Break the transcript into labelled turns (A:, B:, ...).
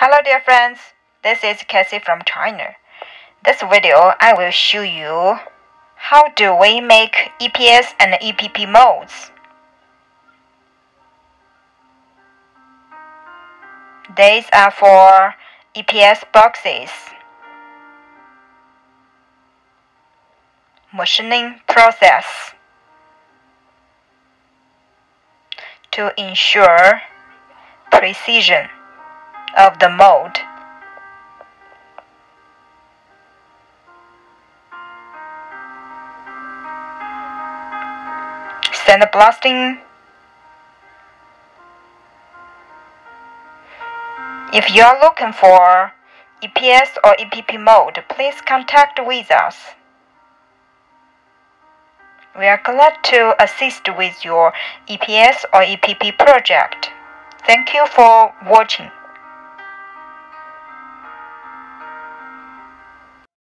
A: Hello dear friends, this is Cathy from China. This video I will show you how do we make EPS and EPP molds. These are for EPS boxes. Machining process to ensure precision of the mold. Sandblasting. If you are looking for EPS or EPP mold, please contact with us. We are glad to assist with your EPS or EPP project. Thank you for watching.